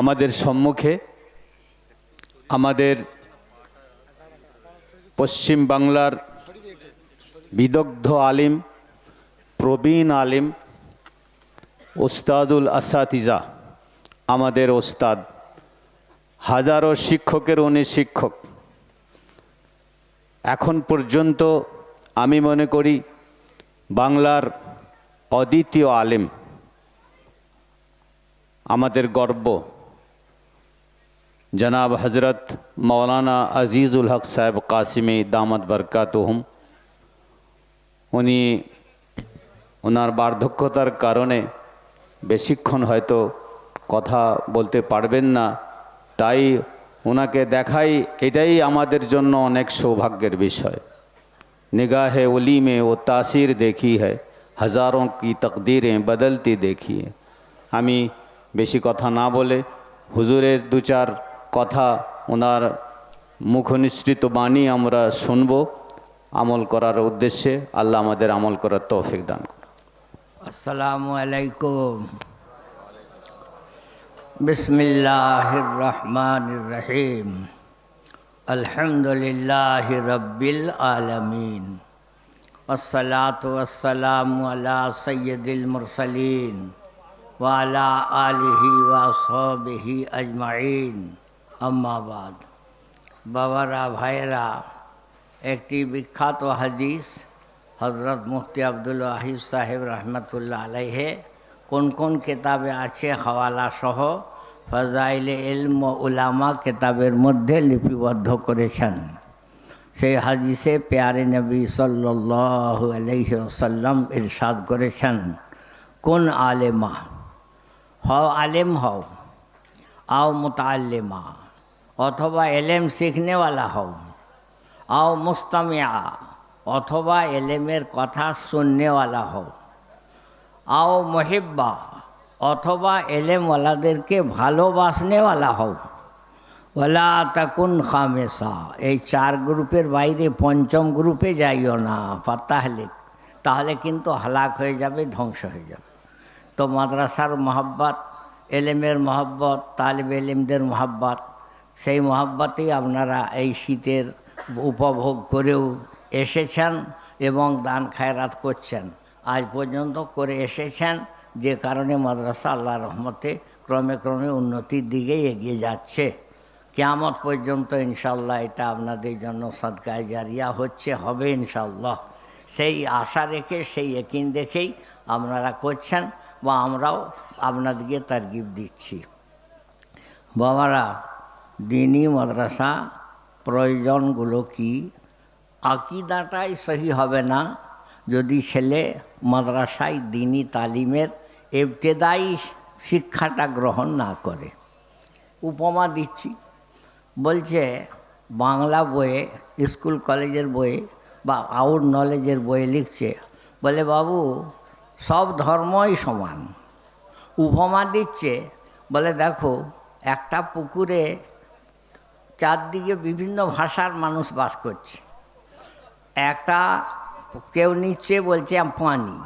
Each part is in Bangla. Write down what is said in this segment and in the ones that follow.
আমাদের সম্মুখে আমাদের পশ্চিম বাংলার বিদগ্ধ আলিম, প্রবীণ আলিম, ওস্তাদুল আসাতিজা, আমাদের ওস্তাদ, হাজারো শিক্ষকের উনি শিক্ষক। এখন পর্যন্ত আমি মনে করি বাংলার অদ্বিতীয় আলিম, আমাদের গর্ব জনাব হজরত মৌলানা আজিজুল হক সাহেব কাসিমি দামাত বরকাতুহুম। উনি ওনার বার্ধক্যতার কারণে বেশিক্ষণ হয়তো কথা বলতে পারবেন না, তাই ওনাকে দেখাই এটাই আমাদের জন্য অনেক সৌভাগ্যের বিষয়। निगाह उली में वो तासीर देखी है, हज़ारों की तकदीरें बदलती देखी है। আমি বেশি কথা না বলে হুজুরের দু চার কথা ওনার মুখনিসৃত বাণী আমরা শুনব আমল করার উদ্দেশ্যে। আল্লাহ আমাদের আমল করার তৌফিক দান করুন। আসসালামু আলাইকুম। বিসমিল্লাহির রহমানির রহিম। আলহামদুলিল্লাহি রাব্বিল আলামিন। ওয়াসসালাতু ওয়াসসালামু আলা সাইয়্যিদিল মুরসালিন ওয়া আলা আলিহি ওয়া আসহাবিহি আজমাইন। আম্মা বাদ। বাবারা, ভাইয়েরা, একটি বিখ্যাত হাদিস হযরত মুফতি আব্দুল ওয়াহিদ সাহেব রহমতুল্লাহ আলাইহে কোন কোন কিতাবে আছে হাওয়ালা সহ ফাজাইলে ইলম ও উলামা কিতাবের মধ্যে লিপিবদ্ধ করেছেন। সেই হাদিসে প্যারে নবী সাল্লাল্লাহু আলাইহি ওয়াসাল্লাম ইরশাদ করেছেন, কোন আলেমা হও, আলেম হও, আও মুতাআল্লিমা, অথবা এলেম শিখনেওয়ালা হও, আও মুস্তামিয়া, অথবা এলেমের কথা শুননেওয়ালা হও, আও মুহিব্বা, অথবা এলেমওয়ালাদেরকে ভালোবাসনেওয়ালা হও, ওয়ালা তাকুন খামেসা, এই চার গ্রুপের বাইরে পঞ্চম গ্রুপে যাইও না, তাহলে কিন্তু হালাক হয়ে যাবে, ধ্বংস হয়ে যাবে। তো মাদ্রাসার মহব্বত, এলেমের মহব্বত, তালিব এলিমদের মহব্বত, সেই মহব্বতেই আপনারা এই শীতের উপভোগ করেও এসেছেন এবং দান খায়রাত করছেন, আজ পর্যন্ত করে এসেছেন, যে কারণে মাদ্রাসা আল্লাহর রহমতে ক্রমে ক্রমে উন্নতির দিকেই এগিয়ে যাচ্ছে। কিয়ামত পর্যন্ত ইনশাআল্লাহ এটা আপনাদের জন্য সাদকায়ে জারিয়া হচ্ছে, হবে ইনশাআল্লাহ। সেই আশা রেখে, সেই ইয়াকিন দেখেই আপনারা করছেন বা আমরাও আপনাদেরকে তারগিব দিচ্ছি। বাবারা, দ্বীনি মাদ্রাসা প্রয়োজনগুলো কি? আকিদাটাই সহি হবে না যদি ছেলে মাদ্রাসায় দ্বীনি তালিমের ইবতেদায়ী শিক্ষাটা গ্রহণ না করে। উপমা দিচ্ছি, বলছে বাংলা বইয়ে, স্কুল কলেজের বইয়ে বা আউট নলেজের বইয়ে লিখছে, বলে বাবু সব ধর্মই সমান। উপমা দিচ্ছে, বলে দেখো একটা পুকুরে চারদিকে বিভিন্ন ভাষার মানুষ বাস করছে। একটা কেউ নিচ্ছে বলছে পানি,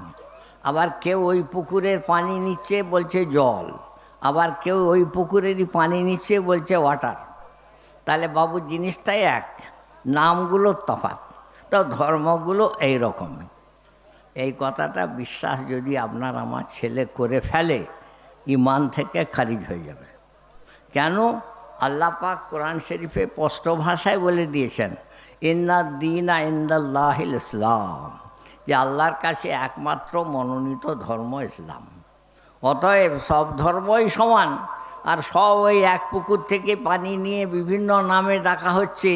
আবার কেউ ওই পুকুরের পানি নিচ্ছে বলছে জল, আবার কেউ ওই পুকুরেরই পানি নিচ্ছে বলছে ওয়াটার। তাহলে বাবু জিনিসটাই এক, নামগুলো তফাৎ, তো ধর্মগুলো এই রকমই। এই কথাটা বিশ্বাস যদি আপনার আমার ছেলে করে ফেলে, ইমান থেকে খারিজ হয়ে যাবে। কেন? আল্লাহ পাক কোরআন শরীফে স্পষ্ট ভাষায় বলে দিয়েছেন, ইন্না দীনা ইনদাল্লাহিল ইসলাম, যে আল্লাহর কাছে একমাত্র মনোনীত ধর্ম ইসলাম। অতএব সব ধর্মই সমান, আর সব ওই এক পুকুর থেকে পানি নিয়ে বিভিন্ন নামে ডাকা হচ্ছে,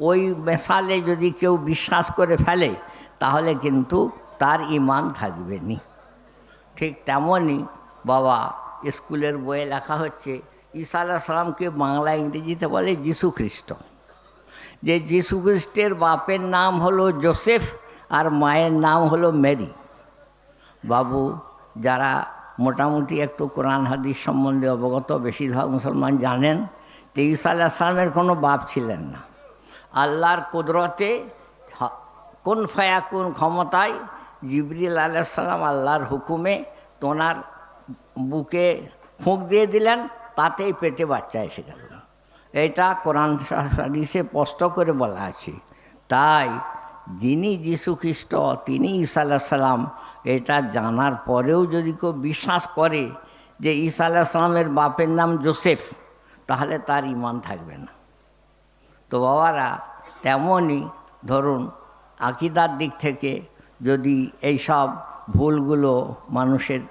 ওই মেশালে যদি কেউ বিশ্বাস করে ফেলে তাহলে কিন্তু তার ইমান থাকবে নি। ঠিক তেমনই বাবা স্কুলের বইয়ে লেখা হচ্ছে, ঈসা আলাইহিস সালামকে বাংলা ইংরেজিতে বলে যীশু খ্রিস্ট, যে যীশু খ্রিস্টের বাপের নাম হলো জোসেফ আর মায়ের নাম হলো মেরি। বাবু, যারা মোটামুটি একটু কোরআন হাদিস সম্বন্ধে অবগত, বেশিরভাগ মুসলমান জানেন যে ঈসা আলাইহিস সালামের কোনো বাপ ছিলেন না। আল্লাহর কুদরতে, কোন ফায়াকুন ক্ষমতায় জিবরিল আলাইহিস সালাম আল্লাহর হুকুমে তোনার বুকে ফুঁক দিয়ে দিলেন, তাতেই পেটে বাচ্চা এসে গেল। এটা কোরআন হাদিসে স্পষ্ট করে বলা আছে। তাই যিনি যীশু খ্রিস্ট তিনি ঈসা আলাইহিস সালাম, এটা জানার পরেও যদি কেউ বিশ্বাস করে যে ঈসা আলাইহিস সালামের বাপের নাম যোসেফ, তাহলে তার ঈমান থাকবে না। তো বাবারা, তেমনই ধরুন আকীদার দিক থেকে যদি এইসব ভুলগুলো মানুষের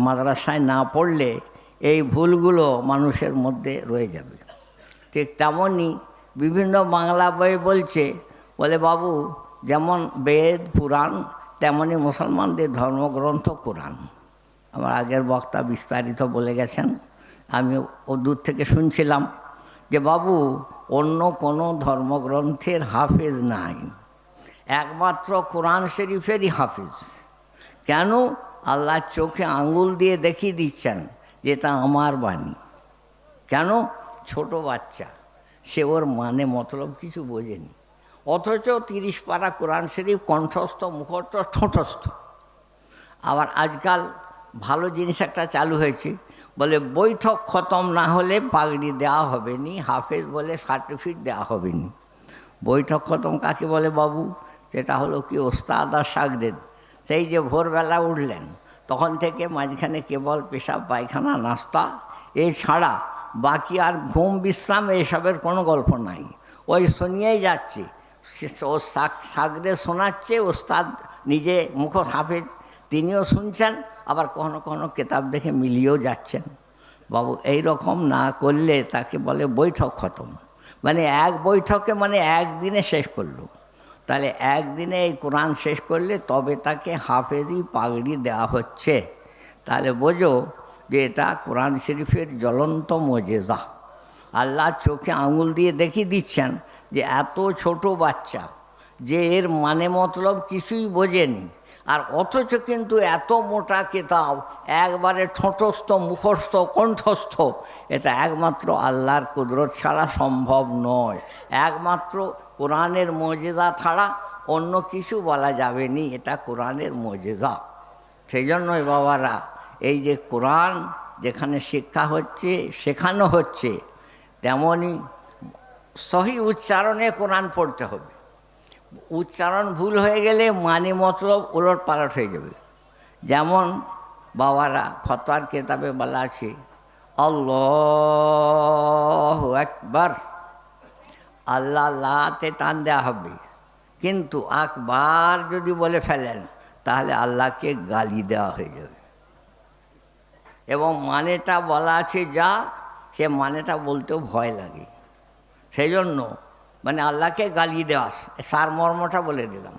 মাদ্রাসায় না পড়লে এই ভুলগুলো মানুষের মধ্যে রয়ে যাবে। ঠিক তেমনই বিভিন্ন বাংলা বই বলে বাবু, যেমন বেদ পুরাণ তেমনি মুসলমানদের ধর্মগ্রন্থ কোরআন। আমার আগের বক্তা বিস্তারিত বলে গেছেন, আমি ও দূর থেকে শুনছিলাম যে বাবু, অন্য কোনো ধর্মগ্রন্থের হাফেজ নাই, একমাত্র কোরআন শরীফেরই হাফেজ। কেন? আল্লাহ চোখে আঙুল দিয়ে দেখিয়ে দিচ্ছেন যে এটা আমার বাণী। কেন? ছোট বাচ্চা, সে ওর মানে মতলব কিছু বোঝেনি, অথচ 30 পারা কোরআন শরীফ কণ্ঠস্থ, মুখস্থ, ঠোঁটস্থ। আবার আজকাল ভালো জিনিস একটা চালু হয়েছে, বলে বৈঠক খতম না হলে পাগড়ি দেওয়া হবে নি, হাফেজ বলে সার্টিফিকেট দেওয়া হবে নি। বৈঠক খতম কাকে বলে বাবু? সেটা হলো কি, ওস্তাদ আর শাগরেদ। সেই যে ভোরবেলা উঠলেন, তখন থেকে মাঝখানে কেবল পেশাব পায়খানা নাস্তা এছাড়া বাকি আর ঘুম বিশ্রাম এসবের কোনো গল্প নাই। ওই শুনিয়েই যাচ্ছে, ও শাগরেদ শোনাচ্ছে, ওস্তাদ নিজে মুখ হাফেজ তিনিও শুনছেন, আবার কখনো কখনো কেতাব দেখে মিলিয়েও যাচ্ছেন। বাবু, এই রকম না করলে তাকে বলে বৈঠক খতম, মানে এক বৈঠকে মানে একদিনে শেষ করলো। তাহলে একদিনে এই কোরআন শেষ করলে তবে তাকে হাফেজি পাগড়ি দেওয়া হচ্ছে। তাহলে বোঝো যে এটা কোরআন শরীফের জ্বলন্ত মুজিজা। আল্লাহ চোখে আঙুল দিয়ে দেখিয়ে দিচ্ছেন যে এত ছোট বাচ্চা যে এর মানে মতলব কিছুই বোঝেনি, আর অথচ কিন্তু এত মোটা কিতাব একবারে ঠোঁটস্থ, মুখস্থ, কণ্ঠস্থ। এটা একমাত্র আল্লাহর কুদরত ছাড়া সম্ভব নয়। একমাত্র কোরআনের মুজিজা ছাড়া অন্য কিছু বলা যাবে নি, এটা কোরআনের মুজিজা। সেই জন্যই বাবারা, এই যে কোরআন যেখানে শিক্ষা হচ্ছে, শেখানো হচ্ছে, তেমনই সহি উচ্চারণে কোরআন পড়তে হবে। উচ্চারণ ভুল হয়ে গেলে মানে মতলব ওলট পালট হয়ে যাবে। যেমন বাবারা ফতোয়ার কেতাবে বলা আছে, আল্লাহু আকবার, আল্লাহ লাতে টান দেওয়া হবে, কিন্তু আকবার যদি বলে ফেলেন তাহলে আল্লাহকে গালি দেওয়া হয়ে যাবে। এবং মানেটা বলা আছে যা, সে মানেটা বলতেও ভয় লাগে। সেই জন্য মানে আল্লাহকে গালি দেওয়া, সারমর্মটা বলে দিলাম।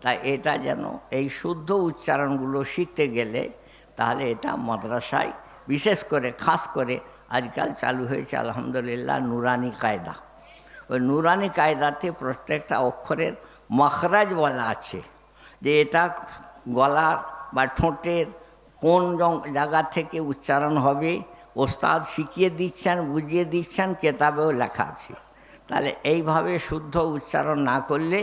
তাই এটা যেন এই শুদ্ধ উচ্চারণগুলো শিখতে গেলে, তাহলে এটা মাদ্রাসায় বিশেষ করে খাস করে আজকাল চালু হয়েছে আলহামদুলিল্লাহ নুরানি কায়দা। ওই নুরানি কায়দাতে প্রত্যেকটা অক্ষরের মখরাজ বলা আছে, যে এটা গলার বা ঠোঁটের কোন জায়গা থেকে উচ্চারণ হবে, ওস্তাদ শিখিয়ে দিচ্ছেন, বুঝিয়ে দিচ্ছেন, কেতাবেও লেখা আছে। তাহলে এইভাবে শুদ্ধ উচ্চারণ না করলে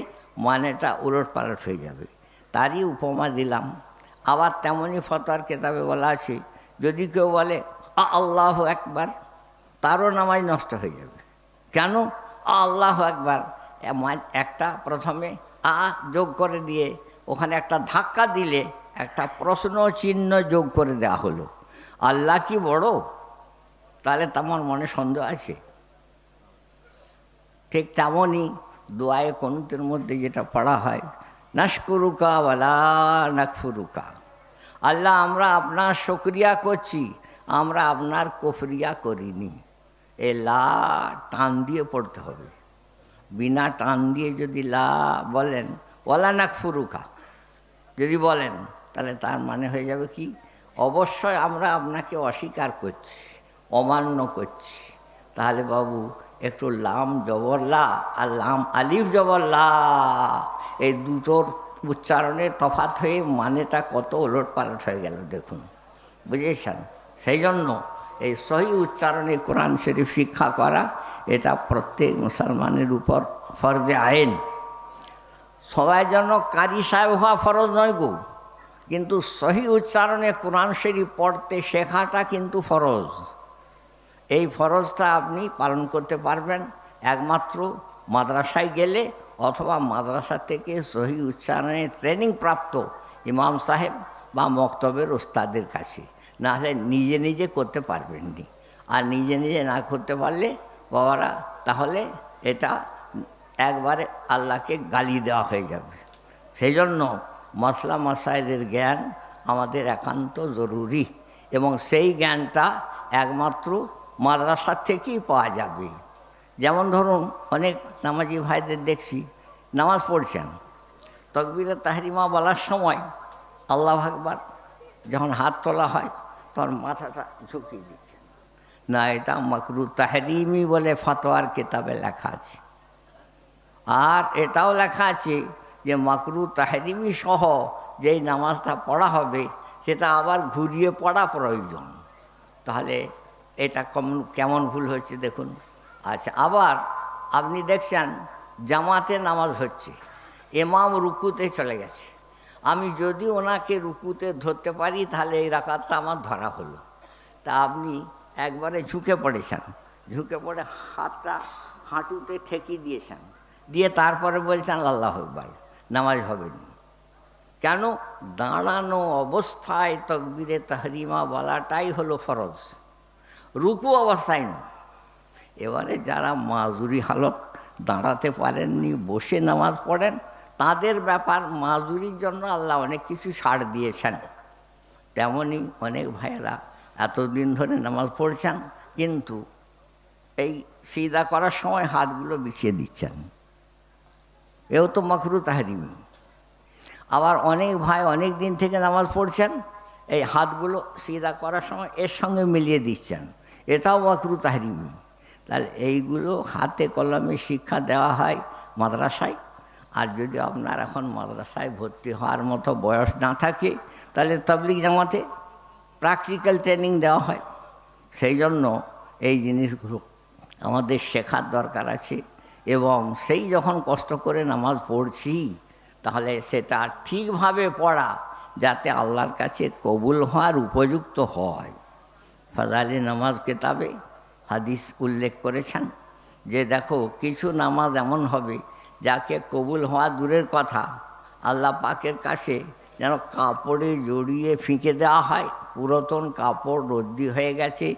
মানেটা উলট পালট হয়ে যাবে। তারই উপমা দিলাম। আবার তেমনই ফতোয়ার কেতাবে বলা আছে, যদি কেউ বলে আল্লাহু আকবার, তারও নামাজ নষ্ট হয়ে যাবে। কেন? আল্লাহু আকবার একটা প্রথমে যোগ করে দিয়ে ওখানে একটা ধাক্কা দিলে একটা প্রশ্ন চিহ্ন যোগ করে দেওয়া হলো, আল্লাহ কি বড়? তাহলে তোমার মনে সন্দেহ আছে। ঠিক তেমনই দোয়ায়ে কুনুতের মধ্যে যেটা পড়া হয়, নাশকুরুকা ওয়ালা নাকফুরুকা, আল্লাহ আমরা আপনার শুকরিয়া করছি, আমরা আপনার কুফরিয়া করিনি। এ লা টান দিয়ে পড়তে হবে। বিনা টান দিয়ে যদি লা বলেন, ওয়ালা নাকফুরুকা যদি বলেন, তাহলে তার মানে হয়ে যাবে কি, অবশ্যই আমরা আপনাকে অস্বীকার করছি, অমান্য করছি। তাহলে বাবু একটু লাম জবরলা আর লাম আলিফ জবরলা, এই দুটোর উচ্চারণের তফাৎ হয়ে মানেটা কত ওলট পালট হয়ে গেল দেখুন, বুঝেছেন? সেই জন্য এই সহি উচ্চারণে কোরআন শরীফ শিক্ষা করা, এটা প্রত্যেক মুসলমানের উপর ফরজে আইন। সবাই জন্য কারি সাহেব হওয়া ফরজ নয় গো, কিন্তু সহি উচ্চারণে কোরআন শরীফ পড়তে শেখাটা কিন্তু ফরজ। এই ফরজটা আপনি পালন করতে পারবেন একমাত্র মাদ্রাসায় গেলে অথবা মাদ্রাসা থেকে সহি উচ্চারণের ট্রেনিং প্রাপ্ত ইমাম সাহেব বা মক্তবের ওস্তাদের কাছে, না হলে নিজে নিজে করতে পারবেন নি। আর নিজে নিজে না করতে পারলে বাবারা তাহলে এটা একবারে আল্লাহকে গালি দেওয়া হয়ে যাবে। সেই জন্য মশলা মাসাইলের জ্ঞান আমাদের একান্ত জরুরি, এবং সেই জ্ঞানটা একমাত্র মাদ্রাসা থেকেই পাওয়া যাবে। যেমন ধরুন অনেক নামাজি ভাইদের দেখছি নামাজ পড়ছেন, তাকবীরে তাহরিমা বলার সময় আল্লাহু আকবার যখন হাত তোলা হয় তখন মাথাটা ঝুঁকিয়ে দিচ্ছেন। না, এটা মাকরু তাহরিমি বলে ফতোয়ার কিতাবে লেখা আছে। আর এটাও লেখা আছে যে মাকরু তাহরিমি সহ যেই নামাজটা পড়া হবে সেটা আবার ঘুরিয়ে পড়া প্রয়োজন। তাহলে এটা কেমন ভুল হচ্ছে দেখুন। আচ্ছা, আবার আপনি দেখছেন জামাতে নামাজ হচ্ছে, ইমাম রুকুতে চলে গেছে, আমি যদি ওনাকে রুকুতে ধরতে পারি তাহলে এই রাকাতটা আমার ধরা হলো। তা আপনি একবারে ঝুঁকে পড়েছেন, ঝুঁকে পড়ে হাতটা হাঁটুতে ঠেকিয়ে দিয়েছেন, দিয়ে তারপরে বলছেন আল্লাহু আকবার, নামাজ হবে না। কেন? দাঁড়ানো অবস্থায় তাকবীরে তাহরিমা বলাটাই হলো ফরজ, রুকু অবস্থায় না। এবারে যারা মাজুরি হালত দাঁড়াতে পারেননি, বসে নামাজ পড়েন, তাদের ব্যাপার মাজুরির জন্য আল্লাহ অনেক কিছু ছাড় দিয়েছেন। তেমনি অনেক ভাইয়েরা এতদিন ধরে নামাজ পড়ছেন কিন্তু এই সিজদা করার সময় হাতগুলো বিছিয়ে দিচ্ছেন, এও তো মাকরু তাহরিমি। আবার অনেক ভাই অনেক দিন থেকে নামাজ পড়ছেন, এই হাতগুলো সিজদা করার সময় এর সঙ্গে মিলিয়ে দিচ্ছেন, এটাও মাকরু তাহরিমি। তাহলে এইগুলো হাতে কলমে শিক্ষা দেওয়া হয় মাদ্রাসায়। আর যদি আপনার এখন মাদ্রাসায় ভর্তি হওয়ার মতো বয়স না থাকে তাহলে তাবলিগ জামাতে প্র্যাকটিক্যাল ট্রেনিং দেওয়া হয়। সেই জন্য এই জিনিসগুলো আমাদের শেখার দরকার আছে, এবং সেই যখন কষ্ট করে নামাজ পড়ছি তাহলে সেটা ঠিকভাবে পড়া যাতে আল্লাহর কাছে কবুল হওয়ার উপযুক্ত হয়। ফাজাইলে নামাজ কিতাবে হাদিস উল্লেখ করেছেন যে দেখো কিছু নামাজ এমন হবে যাকে কবুল হওয়া দূরের কথা, আল্লাহ পাকের কাছে যেন কাপড়ে জড়িয়ে ফিকে দেওয়া হয়। পুরাতন কাপড় রদ্দি হয়ে গেছে,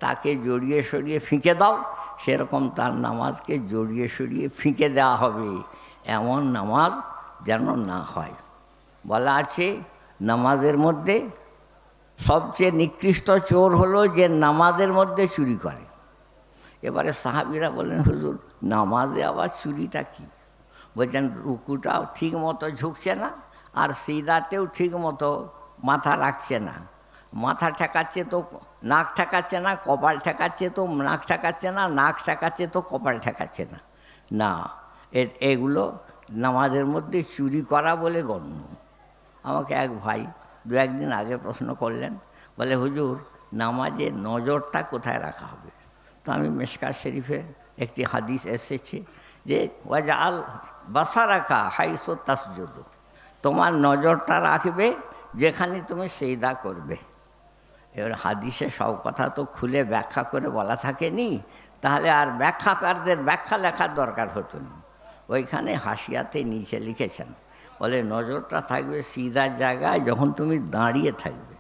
তাকে জড়িয়ে সরিয়ে ফিকে দাও, সেরকম তার নামাজকে জড়িয়ে সরিয়ে ফিকে দেওয়া হবে। এমন নামাজ যেন না হয়। বলা আছে নামাজের মধ্যে সবচেয়ে নিকৃষ্ট চোর হলো যে নামাজের মধ্যে চুরি করে। এবারে সাহাবীরা বলেন হুজুর নামাজে আবার চুরিটা কি? বলছেন রুকুটাও ঠিক মতো ঝুঁকছে না, আর সিজদাতেও ঠিক মতো মাথা রাখছে না। মাথা ঠেকাচ্ছে তো নাক ঠেকাচ্ছে না, কপাল ঠেকাচ্ছে তো নাক ঠেকাচ্ছে না, নাক ঠেকাচ্ছে তো কপাল ঠেকাচ্ছে না। না, এগুলো নামাজের মধ্যে চুরি করা বলে গণ্য। আমাকে এক ভাই দু একদিন আগে প্রশ্ন করলেন, বলে হুজুর নামাজে নজরটা কোথায় রাখা হবে? তো আমি মিশকাত শরীফে একটি হাদিস এসেছে যে ওয়াজআল বাসারাকা হাইসু তাসজুদু, তোমার নজরটা রাখবে যেখানে তুমি সিজদা করবে। এবার হাদিসে সব কথা তো খুলে ব্যাখ্যা করে বলা থাকেনি, তাহলে আর ব্যাখ্যাকারদের ব্যাখ্যা লেখার দরকার হতো না। ওইখানে হাসিয়াতে নিচে লিখেছেন, বলে নজরটা থাকবে সিজার জায়গায় যখন তুমি দাঁড়িয়ে থাকবে,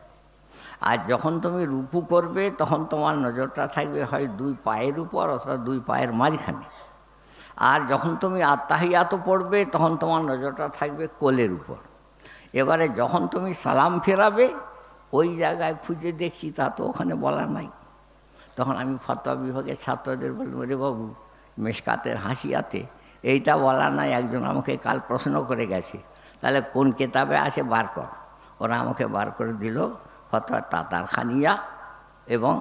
আর যখন তুমি রুকু করবে তখন তোমার নজরটা থাকবে হয় দুই পায়ের উপর অথবা দুই পায়ের মাঝখানে, আর যখন তুমি আত্তাহিয়াত পড়বে তখন তোমার নজরটা থাকবে কোলের উপর। এবারে যখন তুমি সালাম ফেরাবে ওই জায়গায় খুঁজে দেখছি তা তো ওখানে বলা নাই। তখন আমি ফতোয়া বিভাগের ছাত্রদের বললাম, রে বাবু মিশকাতের হাসিয়াতে এইটা বলা নাই, একজন আমাকে কাল প্রশ্ন করে গেছে, তাহলে কোন কেতাবে আছে বার কর। ওরা আমাকে বার করে দিল ফতোয়া তাতার খানিয়া এবং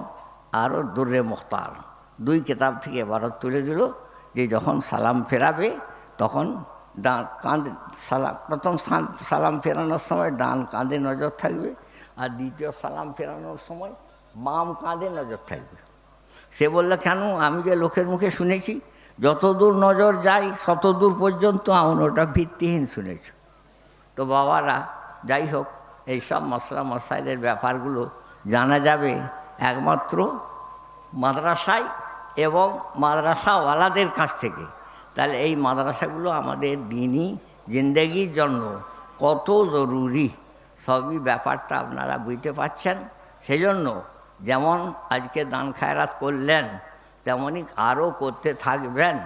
আরও দুর্রে মুখতার, দুই কেতাব থেকে এবারত তুলে দিল যে যখন সালাম ফেরাবে তখন ডান কাঁধে প্রথম সালাম ফেরানোর সময় ডান কাঁধে নজর থাকবে, আর দ্বিতীয় সালাম ফেরানোর সময় বাম কাঁধে নজর থাকবে। সে বলল কেন? আমি যে লোকের মুখে শুনেছি যতদূর নজর যায় ততদূর পর্যন্ত, আমি ওটা ভিত্তিহীন শুনেছ। তো বাবারা যাই হোক, এইসব মশলা মশাইলের ব্যাপারগুলো জানা যাবে একমাত্র মাদ্রাসায় এবং মাদ্রাসাওয়ালাদের কাছ থেকে। তাহলে এই মাদ্রাসাগুলো আমাদের দিনই জিন্দেগির জন্য কত জরুরি সবই ব্যাপারটা আপনারা বুঝতে পারছেন। সেই জন্য যেমন আজকে দান খায়রাত করলেন তেমনই আরও করতে থাকবেন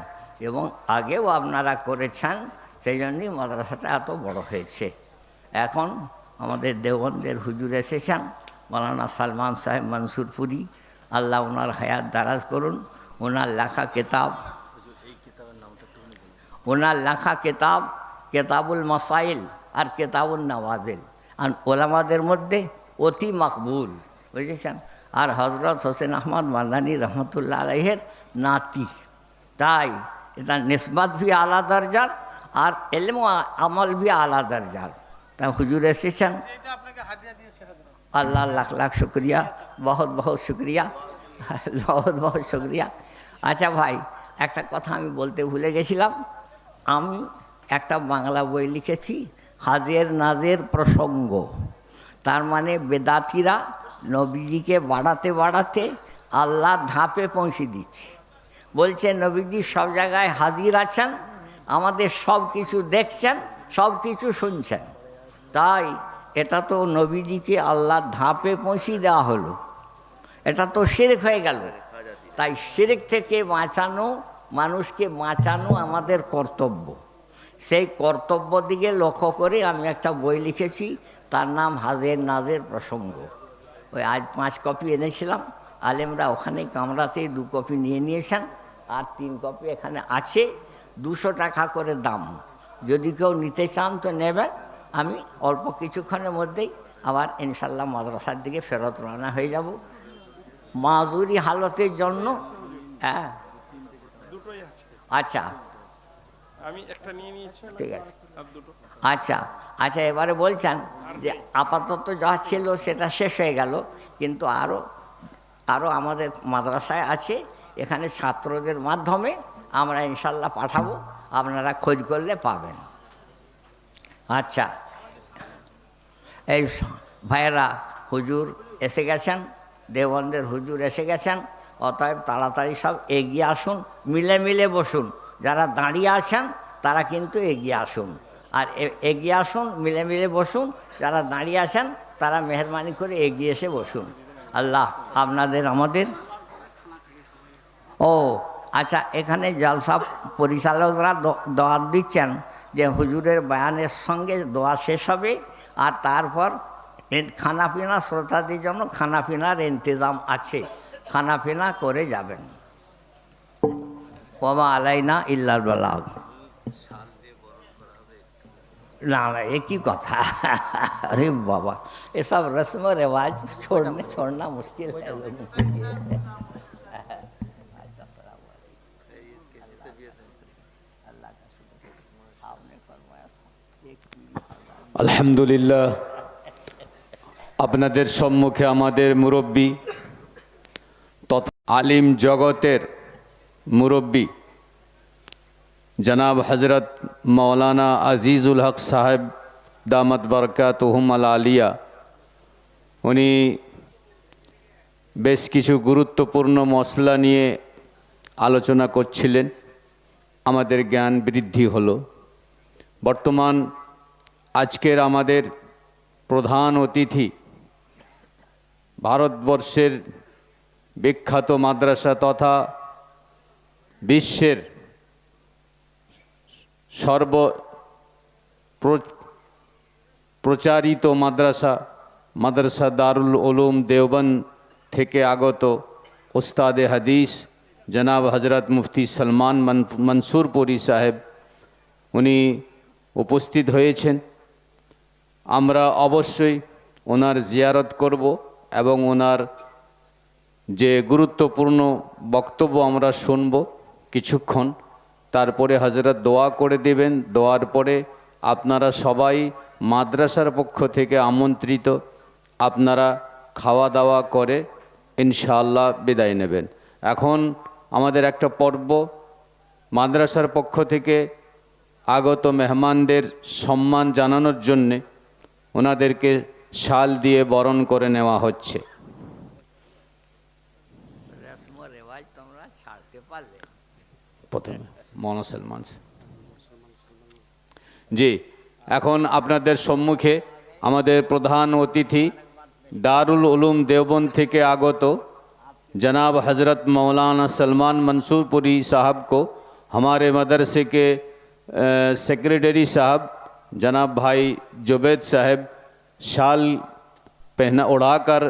এবং আগেও আপনারা করেছেন, সেই জন্যই মাদ্রাসাটা এত বড় হয়েছে। এখন আমাদের দেওবন্দের হুজুর এসেছেন মৌলানা সালমান সাহেব মনসুরপুরি, আল্লাহ ওনার হায়াত দারাজ করুন। ওনার লেখা কিতাব কেতাবুল মাসাইল আর কেতাবুল নওয়াজিল আর ওলামাদের মধ্যে অতি মকবুল, বুঝেছেন। আর হজরত হোসেন আহমদ মাদানী রহমতুল্লাহ আলাইহের নাতি, তাই এটা নিসবত ভি আলা দরজার আর ইলম আমল ভি আলা দরজার। তা হুজুর এসেছেন, আল্লাহ লাখ লাখ শুক্রিয়া, বহুত বহুত শুক্রিয়া, বহুত বহুত শুক্রিয়া। আচ্ছা ভাই, একটা কথা আমি বলতে ভুলে গেছিলাম। আমি একটা বাংলা বই লিখেছি, হাজের নাজের প্রসঙ্গ। তার মানে বেদাতিরা নবীজিকে বাড়াতে বাড়াতে আল্লাহর ধাপে পৌঁছে দিচ্ছে। বলছে নবীজি সব জায়গায় হাজির আছেন, আমাদের সব কিছু দেখছেন, সব কিছু শুনছেন। তাই এটা তো নবীজিকে আল্লাহর ধাপে পৌঁছে দেওয়া হলো, এটা তো শিরক হয়ে গেল। তাই শিরক থেকে বাঁচানো, মানুষকে বাঁচানো আমাদের কর্তব্য। সেই কর্তব্য দিকে লক্ষ্য করে আমি একটা বই লিখেছি, তার নাম হাজের নাজের প্রসঙ্গ। ওই আজ 5 কপি এনেছিলাম, আলেমরা ওখানে কামরাতেই 2 কপি নিয়ে নিয়েছেন, আর 3 কপি এখানে আছে। 200 টাকা করে দাম, যদি কেউ নিতে চান তো নেবেন। আমি অল্প কিছুক্ষণের মধ্যেই আবার ইনশাল্লাহ মাদ্রাসার দিকে ফেরত রওনা হয়ে যাব মাজুরি হালতের জন্য। হ্যাঁ আচ্ছা, আমি একটা নিয়ে নিয়েছি, ঠিক আছে। আর দুটো। আচ্ছা আচ্ছা, এবারে বলছেন যে আপাতত যা ছিল সেটা শেষ হয়ে গেল, কিন্তু আরও আমাদের মাদ্রাসায় আছে। এখানে ছাত্রদের মাধ্যমে আমরা ইনশাল্লাহ পাঠাবো, আপনারা খোঁজ করলে পাবেন। আচ্ছা, এই ভাইয়েরা হুজুর এসে গেছেন, দেওবন্দের হুজুর এসে গেছেন। অতএব তাড়াতাড়ি সব এগিয়ে আসুন, মিলে মিলে বসুন। যারা দাঁড়িয়ে আছেন তারা কিন্তু এগিয়ে আসুন, আর এগিয়ে আসুন, মিলে মিলে বসুন। যারা দাঁড়িয়ে আছেন তারা মেহরবানি করে এগিয়ে এসে বসুন। আল্লাহ আপনাদের আমাদের। ও আচ্ছা, এখানে জলসা পরিচালকরা দোয়া দিচ্ছেন যে হুজুরের বয়ানের সঙ্গে দোয়া শেষ হবে, আর তারপর খানাপিনা শ্রোতাদের জন্য খানাপিনার ইন্তজাম আছে, খানাপিনা করে যাবেন। ওমা আলাইনা ইল্লাল বালাগ। না না, একই কথা। अरे बाबा, ये सब रस्म रिवाज छोड़ना मुश्किल है लोगों के लिए। अच्छा, सलाम अल्लाह का शुक्र, आपने फरमाया था एक আলহামদুলিল্লাহ। আপনাদের সম্মুখে আমাদের মুরব্বী তথা আলিম জগতের মুরব্বী জনাব হজরত মৌলানা আজিজুল হক সাহেব দামত বরকাতুহুম আল আলিয়া, উনি বেশ কিছু গুরুত্বপূর্ণ মসলা নিয়ে আলোচনা করছিলেন। আমাদের জ্ঞান বৃদ্ধি হলো। বর্তমান আজকের আমাদের প্রধান অতিথি ভারতবর্ষের বিখ্যাত মাদ্রাসা তথা বিশ্বের প্রচারিত মাদ্রাসা দারুল উলুম দেওবন্দ থেকে আগত উস্তাদে হাদিস জনাব হজরত মুফতি সলমান মনসুরপুরি সাহেব, উনি উপস্থিত হয়েছেন। আমরা অবশ্যই ওনার জিয়ারত করব এবং ওনার যে গুরুত্বপূর্ণ বক্তব্য আমরা শুনব কিছুক্ষণ। তারপরে হজরত দোয়া করে দেবেন। দোয়ার পরে আপনারা সবাই মাদ্রাসার পক্ষ থেকে আমন্ত্রিত, আপনারা খাওয়া দাওয়া করে ইনশাআল্লাহ বিদায় নেবেন। এখন আমাদের একটা পর্ব, মাদ্রাসার পক্ষ থেকে আগত মেহমানদের সম্মান জানানোর জন্যে ওনাদেরকে শাল দিয়ে বরণ করে নেওয়া হচ্ছে। তোমরা ছাড়তে পারলে। প্রথমে মৌলানা সালমান জি, এখন আপনাদের সম্মুখে আমাদের প্রধান অতিথি দারুল উলুম देवबंद থেকে আগত जनाब हज़रत मौलाना सलमान मंसूरपुरी साहब को हमारे मदरसे के सेक्रेटरी साहब जनाब भाई जुबैद साहब शाल पहना उड़ाकर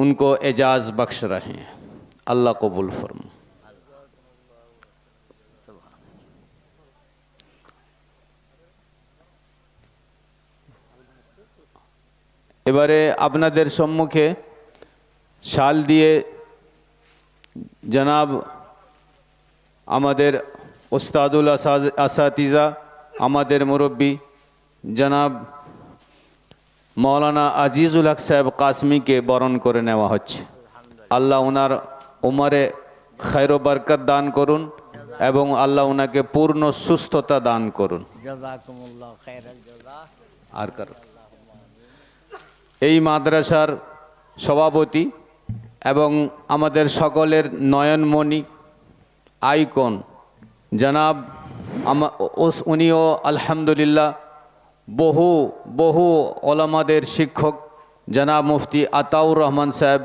उनको एजाज़ बख्श रहे हैं। अल्लाह कबूल फरमा। এবারে আপনাদের সম্মুখে শাল দিয়ে জনাব আমাদের উস্তাদুল আসাতিজা আমাদের মুরব্বী জনাব মৌলানা আজিজুল হক সাহেব কাসমিকে বরণ করে নেওয়া হচ্ছে। আল্লাহ ওনার উমরে খৈর বরকত দান করুন এবং আল্লাহ ওনাকে পূর্ণ সুস্থতা দান করুন। জাযাকুমুল্লাহ খায়রাল জাযা। আর কার এই মাদ্রাসার সভাপতি এবং আমাদের সকলের নয়নমণি আইকন জনাব উনিও আলহামদুলিল্লাহ বহু ওলামাদের শিক্ষক জনাব মুফতি আতাউর রহমান সাহেব